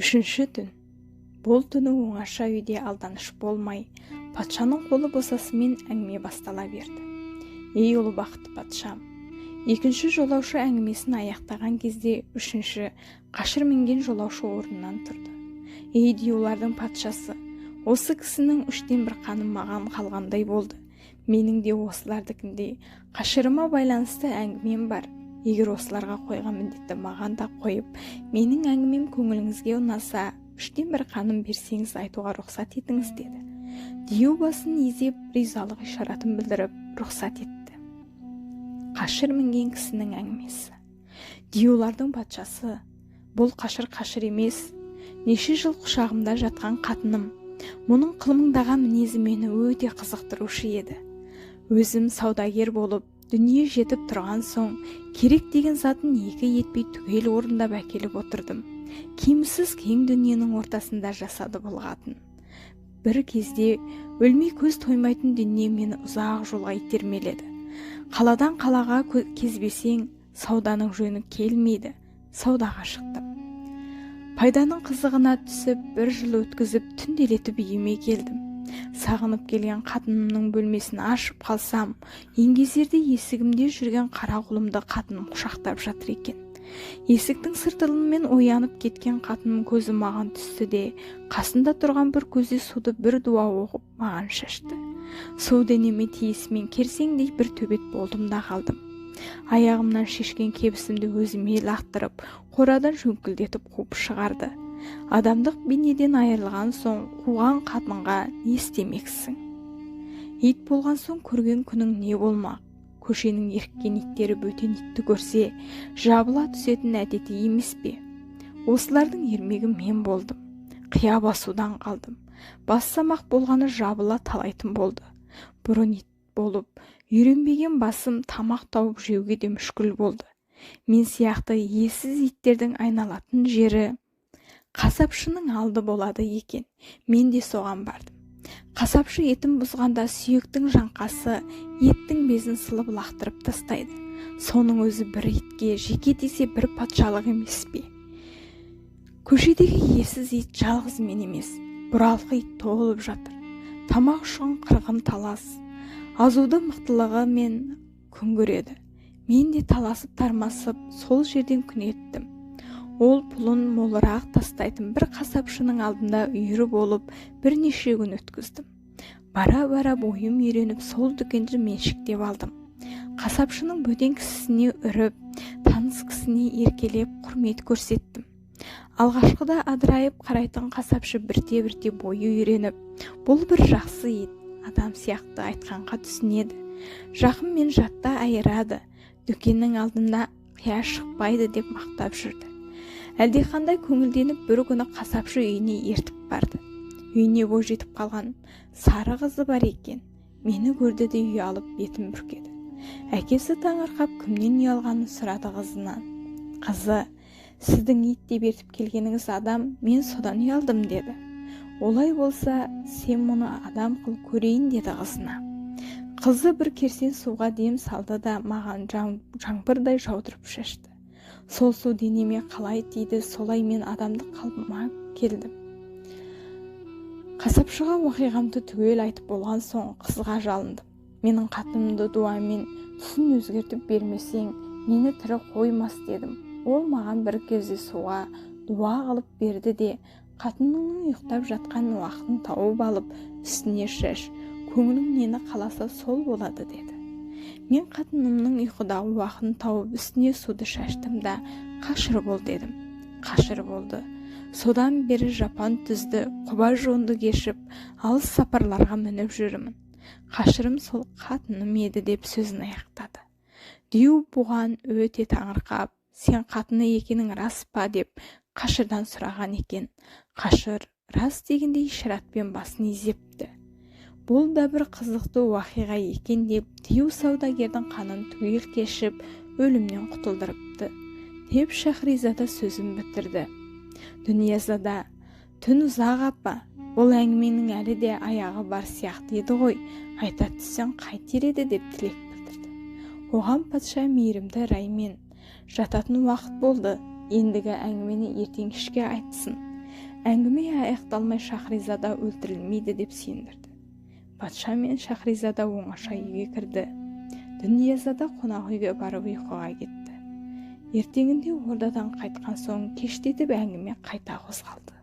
Үшінші түн. Бұл түні оңаша үйде алданыш болмай, патшаның қолы босасымен әңгіме бастала берді. Ей ұлы бақытты патшам. Екінші жолаушы әңгімесін аяқтаған кезде үшінші қашыр мінген жолаушы орнынан тұрды. Ей диюлардың патшасы, осы кісінің үштен бір қаны маған қалғандай болды. Менің де осылардыкіндей қашырыма байланысты әңгімем бар. Егер осыларға қойған міндетті маған да қойып, менің әңгімем көңіліңізге ұнаса, үштен бір қаным берсеңіз айтуға рұқсат етіңіз деді. Дию басын изеп, ризалық ишаратын білдіріп, рұқсат етті. Қашыр мінген кісінің әңгімесі. Диюлардың патшасы, бұл қашыр емес, неше жыл құшағымда жатқан қатыным. Мұның қылмыңдаған мінезі мені өте қызықтырушы еді. Өзім саудагер болып, дүние жетіп тұрған соң, керек деген затын екі етпей түгел орындап әкеліп отырдым. Кемсіз кең дүниенің ортасында жасады бұл қатын. Бір кезде өлмей көз тоймайтын дүние мені ұзақ жолға итермеледі. Қаладан қалаға кезбесең, сауданың жөні келмейді. Саудаға шықтым. Пайданың қызығына түсіп, бір жыл өткізіп, түнделетіп үйіме келдім. Сағынып келген қатынымның бөлмесін ашып қалсам, еңгезерде есігімде жүрген қара құлымды қатыным құшақтап жатыр екен. Есіктің сыртылымен оянып кеткен қатыным көзі маған түсті де, қасында тұрған бір көзе суды бір дуа оқып маған шашты. Су денеме тиісімен керсеңдей бір төбет болдым да қалдым. Аяғымнан шешкен кебісімді өзіме лақтырып, қорадан жөңкілдетіп қуып шығарды. Адамдық бейнеден айырылған соң қуған қатынға не істемексің? Ит болған соң көрген күнің не болмақ? Көшенің еріккен иттері бөтен итті көрсе, жабыла түсетін әдеті емес пе? Осылардың ермегі мен болдым. Қия басудан қалдым. Бассамақ болғаны жабыла талайтын болды. Бұрын ит болып, үйренбеген басым тамақ тауып жеуге де мүшкіл болды. Мен сияқты иесіз иттердің айналатын жері қасапшының алды болады екен. Мен де соған бардым. Қасапшы етін бұзғанда сүйектің жаңқасы еттің безін сылып лақтырып тастайды. Соның өзі бір итке жеке тисе бір патшалық емес пе? Көшедегі иесіз ит жалғыз мен емес, бұралқы ит толып жатыр. Тамақ үшін қырғын талас. Азуды мықтылығы мен күн көреді. Мен де таласып тармасып сол жерден күн еттім. Ол пұлын молырақ тастайтын бір қасапшының алдында үйірі болып бірнеше күн өткіздім. Бара-бара бойым үйреніп сол дүкенді меншіктеп алдым. Қасапшының бөтен кісісіне үріп, таныс кісіне еркелеп құрмет көрсеттім. Алғашқыда адырайып қарайтын қасапшы бірте-бірте бойы үйреніп, бұл бір жақсы ит, адам сияқты айтқанға түсінеді. Жақын мен жатта айырады, дүкеннің алдында қия шықпайды деп мақтап жүрді. Әлдеқандай көңілденіп бір күні қасапшы үйіне ертіп барды. Үйіне бой жетіп қалған сары қызы бар екен. Мені көрді де ұялып бетін бүркеді. Әкесі таңырқап кімнен ұялғанын сұрады қызынан. Қызы, сіздің ит деп ертіп келгеніңіз адам, мен содан ұялдым деді. Олай болса, сен мұны адам қыл көрейін деді қызына. Қызы бір керсен суға дем салды да маған жаңбырдай жаудырып шашты. Сол су денеме қалай тиді, солай мен адамдық қалпыма келдім. Қасапшыға оқиғамды түгел айтып болған соң қызға жалындым. Менің қатынымды дуамен түсін өзгертіп бермесең, мені тірі қоймас дедім. Ол маған бір кезде суға дуа қылып берді де, қатынымның ұйықтап жатқан уақытын тауып алып, үстіне шаш, көңілің нені қаласа сол болады деді. Мен қатынымның ұйқыдағы уақытын тауып үстіне суды шаштым да, қашыр бол дедім. Қашыр болды. Содан бері жапан түзді, құба жонды кешіп, алыс сапарларға мініп жүрмін. Қашырым сол қатыным еді деп сөзін аяқтады. Дию бұған өте таңырқап, сен қатыны екенің рас па деп қашырдан сұраған екен. Қашыр рас дегенде ишаратпен басын изепті. Бұл да бір қызықты уақиға екен деп, Дию саудагердің қанын түгел кешіп, өлімнен құтылдырыпты деп Шахризада сөзін бітірді. Дүниязада, түн ұзақ апа, ол әңгіменің әлі де аяғы бар сияқты еді ғой, айта түссең қайтер еді деп тілек білдірді. Оған патша мейірімді раймен, жататын уақыт болды, ендігі әңгімені ертең кешке айтсын. әңгіме аяқталмай Шахризада өлтірілмейді деп сендірді. Патша мен Шахризада оңаша үйге кірді. Дүниязада қонақ үйге барып ұйқыға кетті. Ертеңінде ордадан қайтқан соң кештетіп әңгіме қайта қозғалды.